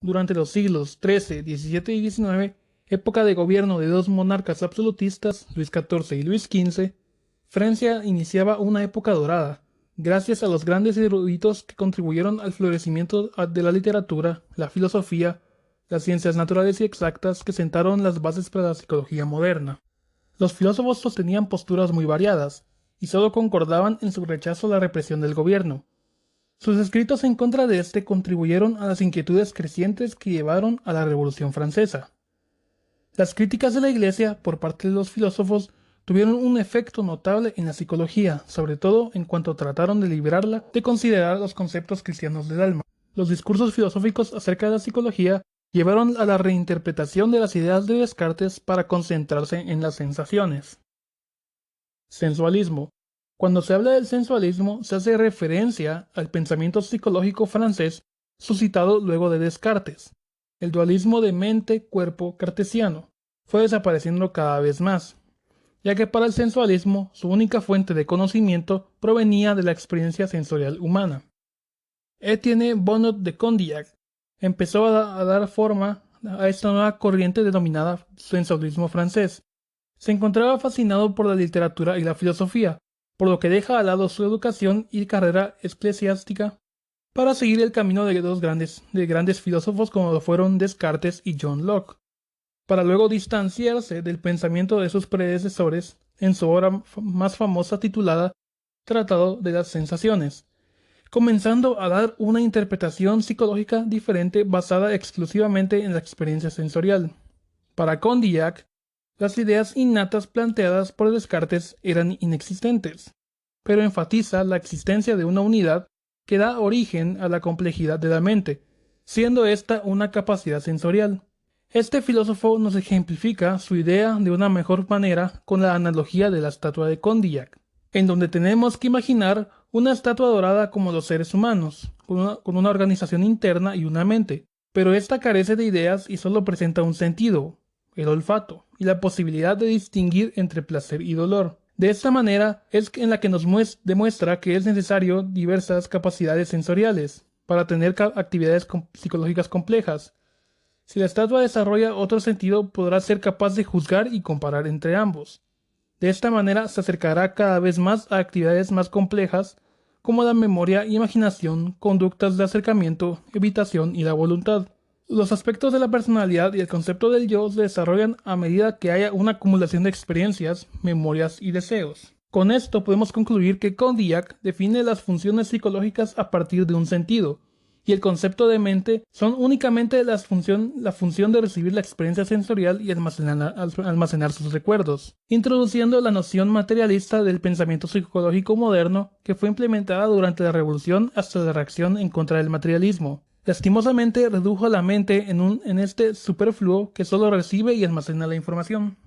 Durante los siglos XIII, XVII y XIX, época de gobierno de dos monarcas absolutistas, Luis XIV y Luis XV, Francia iniciaba una época dorada, gracias a los grandes eruditos que contribuyeron al florecimiento de la literatura, la filosofía, las ciencias naturales y exactas que sentaron las bases para la psicología moderna. Los filósofos sostenían posturas muy variadas, y solo concordaban en su rechazo a la represión del gobierno. Sus escritos en contra de este contribuyeron a las inquietudes crecientes que llevaron a la Revolución Francesa. Las críticas de la Iglesia por parte de los filósofos tuvieron un efecto notable en la psicología, sobre todo en cuanto trataron de liberarla de considerar los conceptos cristianos del alma. Los discursos filosóficos acerca de la psicología llevaron a la reinterpretación de las ideas de Descartes para concentrarse en las sensaciones. Sensualismo. Cuando se habla del sensualismo, se hace referencia al pensamiento psicológico francés suscitado luego de Descartes. El dualismo de mente-cuerpo cartesiano fue desapareciendo cada vez más, ya que para el sensualismo su única fuente de conocimiento provenía de la experiencia sensorial humana. Étienne Bonnot de Condillac empezó a dar forma a esta nueva corriente denominada sensualismo francés. Se encontraba fascinado por la literatura y la filosofía, por lo que deja al lado su educación y carrera eclesiástica para seguir el camino de grandes filósofos como lo fueron Descartes y John Locke, para luego distanciarse del pensamiento de sus predecesores en su obra más famosa titulada Tratado de las Sensaciones, comenzando a dar una interpretación psicológica diferente basada exclusivamente en la experiencia sensorial. Para Condillac, las ideas innatas planteadas por Descartes eran inexistentes, pero enfatiza la existencia de una unidad que da origen a la complejidad de la mente, siendo esta una capacidad sensorial. Este filósofo nos ejemplifica su idea de una mejor manera con la analogía de la estatua de Condillac, en donde tenemos que imaginar una estatua dorada como los seres humanos, con una organización interna y una mente, pero esta carece de ideas y solo presenta un sentido, el olfato, y la posibilidad de distinguir entre placer y dolor. De esta manera es en la que nos demuestra que es necesario diversas capacidades sensoriales para tener actividades psicológicas complejas. Si la estatua desarrolla otro sentido, podrá ser capaz de juzgar y comparar entre ambos. De esta manera se acercará cada vez más a actividades más complejas como la memoria, imaginación, conductas de acercamiento, evitación y la voluntad. Los aspectos de la personalidad y el concepto del yo se desarrollan a medida que haya una acumulación de experiencias, memorias y deseos. Con esto podemos concluir que Condillac define las funciones psicológicas a partir de un sentido, y el concepto de mente son únicamente la función de recibir la experiencia sensorial y almacenar sus recuerdos, introduciendo la noción materialista del pensamiento psicológico moderno que fue implementada durante la Revolución hasta la reacción en contra del materialismo. Lastimosamente redujo a la mente en este superfluo que solo recibe y almacena la información.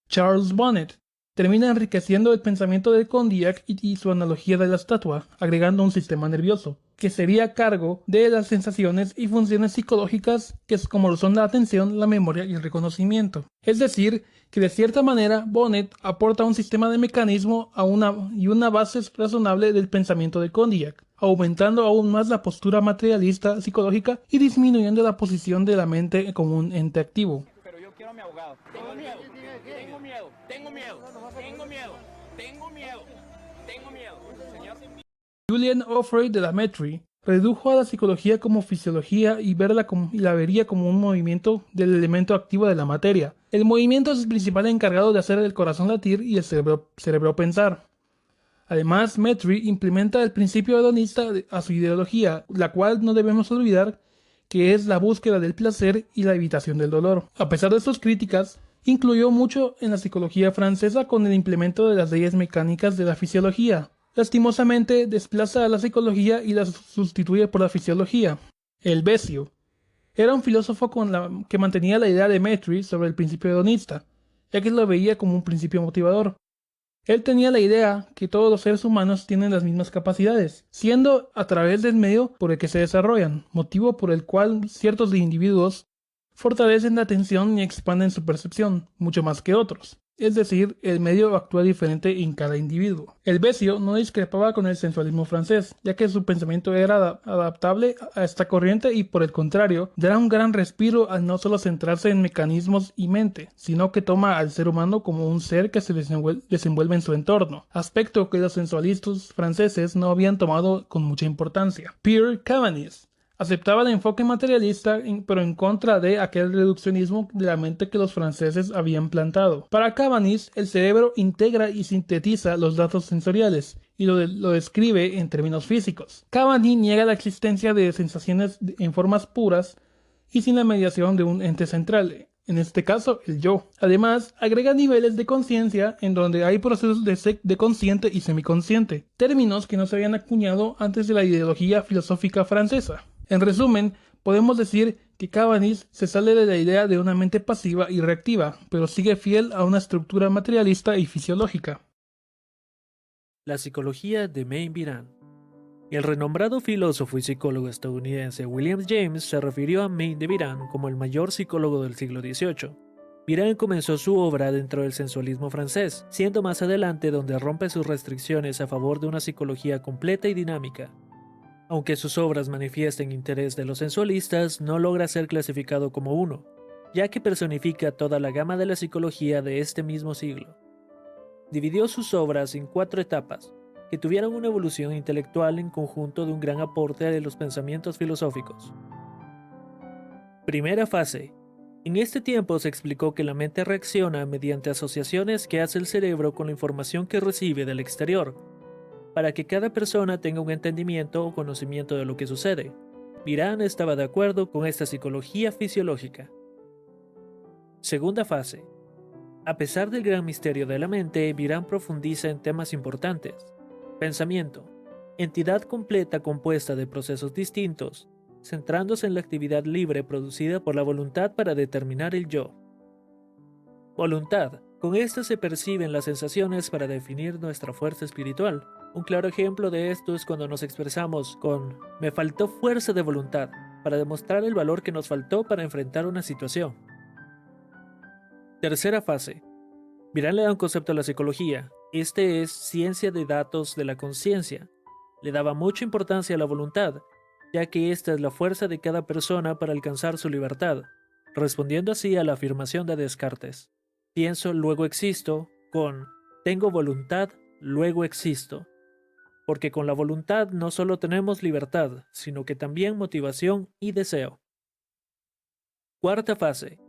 Charles Bonnet termina enriqueciendo el pensamiento de Condillac y su analogía de la estatua, agregando un sistema nervioso, que sería a cargo de las sensaciones y funciones psicológicas que es como lo son la atención, la memoria y el reconocimiento. Es decir, que de cierta manera Bonnet aporta un sistema de mecanismo y una base razonable del pensamiento de Condillac, aumentando aún más la postura materialista psicológica y disminuyendo la posición de la mente como un ente activo. Pero yo quiero a mi abogado. Tengo miedo, tengo miedo, tengo miedo, tengo miedo, tengo miedo, tengo miedo, señor. Julian Offray de la Metri redujo a la psicología como fisiología y la vería como un movimiento del elemento activo de la materia. El movimiento es el principal encargado de hacer el corazón latir y el cerebro pensar. Además, Metri implementa el principio hedonista a su ideología, la cual no debemos olvidar que es la búsqueda del placer y la evitación del dolor. A pesar de sus críticas, incluyó mucho en la psicología francesa con el implemento de las leyes mecánicas de la fisiología. Lastimosamente, desplaza a la psicología y la sustituye por la fisiología. Helvesio era un filósofo que mantenía la idea de Metri sobre el principio hedonista, ya que lo veía como un principio motivador. Él tenía la idea que todos los seres humanos tienen las mismas capacidades, siendo a través del medio por el que se desarrollan, motivo por el cual ciertos individuos fortalecen la atención y expanden su percepción, mucho más que otros. es decir, el medio actúa diferente en cada individuo. Helvesio no discrepaba con el sensualismo francés, ya que su pensamiento era adaptable a esta corriente y, por el contrario, da un gran respiro al no solo centrarse en mecanismos y mente, sino que toma al ser humano como un ser que se desenvuelve en su entorno, aspecto que los sensualistas franceses no habían tomado con mucha importancia. Pierre Cabanis aceptaba el enfoque materialista, pero en contra de aquel reduccionismo de la mente que los franceses habían plantado. Para Cabanis, el cerebro integra y sintetiza los datos sensoriales y lo describe en términos físicos. Cabanis niega la existencia de sensaciones en formas puras y sin la mediación de un ente central, en este caso el yo. Además, agrega niveles de conciencia en donde hay procesos de consciente y semiconsciente, términos que no se habían acuñado antes de la ideología filosófica francesa. En resumen, podemos decir que Cabanis se sale de la idea de una mente pasiva y reactiva, pero sigue fiel a una estructura materialista y fisiológica. La psicología de Maine-Biran. El renombrado filósofo y psicólogo estadounidense William James se refirió a Maine de Biran como el mayor psicólogo del siglo XVIII. Biran comenzó su obra dentro del sensualismo francés, siendo más adelante donde rompe sus restricciones a favor de una psicología completa y dinámica. Aunque sus obras manifiesten interés de los sensualistas, no logra ser clasificado como uno, ya que personifica toda la gama de la psicología de este mismo siglo. Dividió sus obras en 4 etapas, que tuvieron una evolución intelectual en conjunto de un gran aporte de los pensamientos filosóficos. Primera fase. En este tiempo se explicó que la mente reacciona mediante asociaciones que hace el cerebro con la información que recibe del exterior, para que cada persona tenga un entendimiento o conocimiento de lo que sucede. Biran estaba de acuerdo con esta psicología fisiológica. Segunda fase. A pesar del gran misterio de la mente, Biran profundiza en temas importantes. Pensamiento. Entidad completa compuesta de procesos distintos, centrándose en la actividad libre producida por la voluntad para determinar el yo. Voluntad. Con esta se perciben las sensaciones para definir nuestra fuerza espiritual. Un claro ejemplo de esto es cuando nos expresamos con "me faltó fuerza de voluntad", para demostrar el valor que nos faltó para enfrentar una situación. Tercera fase. Biran le da un concepto a la psicología. Este es ciencia de datos de la conciencia. Le daba mucha importancia a la voluntad, ya que esta es la fuerza de cada persona para alcanzar su libertad, respondiendo así a la afirmación de Descartes. Pienso, luego existo, con tengo voluntad, luego existo. Porque con la voluntad no solo tenemos libertad, sino que también motivación y deseo. Cuarta fase.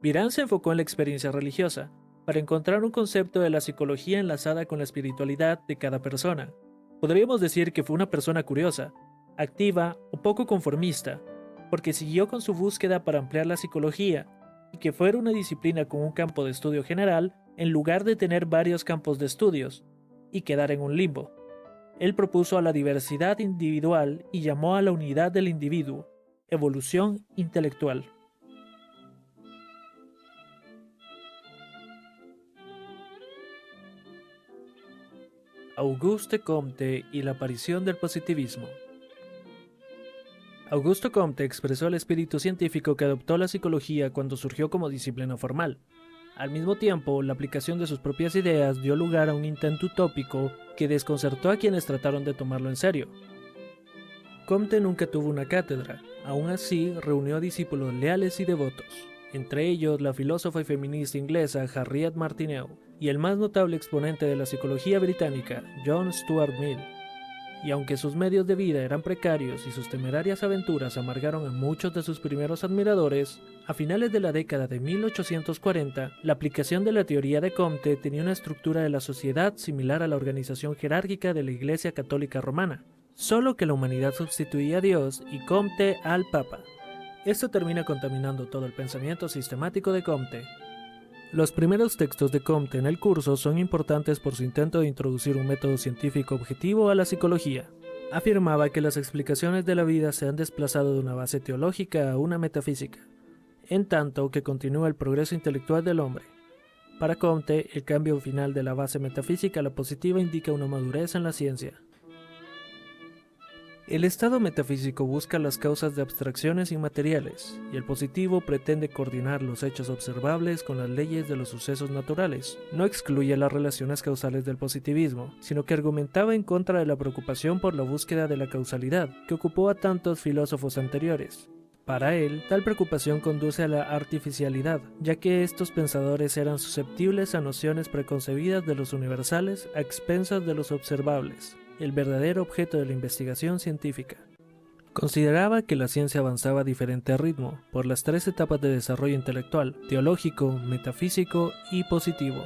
Biran se enfocó en la experiencia religiosa, para encontrar un concepto de la psicología enlazada con la espiritualidad de cada persona. Podríamos decir que fue una persona curiosa, activa o poco conformista, porque siguió con su búsqueda para ampliar la psicología y que fuera una disciplina con un campo de estudio general en lugar de tener varios campos de estudios y quedar en un limbo. Él propuso a la diversidad individual y llamó a la unidad del individuo, evolución intelectual. Auguste Comte y la aparición del positivismo. Auguste Comte expresó el espíritu científico que adoptó la psicología cuando surgió como disciplina formal. Al mismo tiempo, la aplicación de sus propias ideas dio lugar a un intento utópico que desconcertó a quienes trataron de tomarlo en serio. Comte nunca tuvo una cátedra, aún así reunió discípulos leales y devotos, entre ellos la filósofa y feminista inglesa Harriet Martineau y el más notable exponente de la psicología británica, John Stuart Mill. Y aunque sus medios de vida eran precarios y sus temerarias aventuras amargaron a muchos de sus primeros admiradores, a finales de la década de 1840, la aplicación de la teoría de Comte tenía una estructura de la sociedad similar a la organización jerárquica de la Iglesia Católica Romana, solo que la humanidad sustituía a Dios y Comte al Papa. Esto termina contaminando todo el pensamiento sistemático de Comte. Los primeros textos de Comte en el curso son importantes por su intento de introducir un método científico objetivo a la psicología. Afirmaba que las explicaciones de la vida se han desplazado de una base teológica a una metafísica, en tanto que continúa el progreso intelectual del hombre. Para Comte, el cambio final de la base metafísica a la positiva indica una madurez en la ciencia. El estado metafísico busca las causas de abstracciones inmateriales, y el positivo pretende coordinar los hechos observables con las leyes de los sucesos naturales. No excluye las relaciones causales del positivismo, sino que argumentaba en contra de la preocupación por la búsqueda de la causalidad, que ocupó a tantos filósofos anteriores. Para él, tal preocupación conduce a la artificialidad, ya que estos pensadores eran susceptibles a nociones preconcebidas de los universales a expensas de los observables, el verdadero objeto de la investigación científica. Consideraba que la ciencia avanzaba a diferente ritmo, por las 3 etapas de desarrollo intelectual: teológico, metafísico y positivo.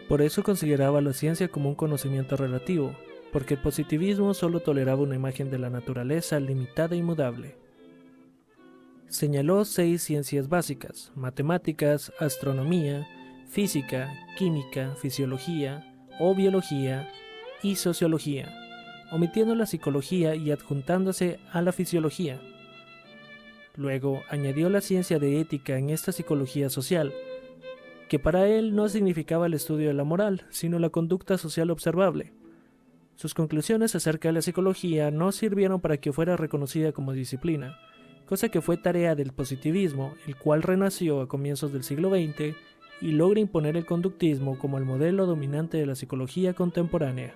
Por eso consideraba la ciencia como un conocimiento relativo, porque el positivismo solo toleraba una imagen de la naturaleza limitada y mudable. Señaló 6 ciencias básicas: matemáticas, astronomía, física, química, fisiología o biología y sociología, omitiendo la psicología y adjuntándose a la fisiología. Luego añadió la ciencia de ética en esta psicología social, que para él no significaba el estudio de la moral, sino la conducta social observable. Sus conclusiones acerca de la psicología no sirvieron para que fuera reconocida como disciplina, cosa que fue tarea del positivismo, el cual renació a comienzos del siglo XX y logra imponer el conductismo como el modelo dominante de la psicología contemporánea.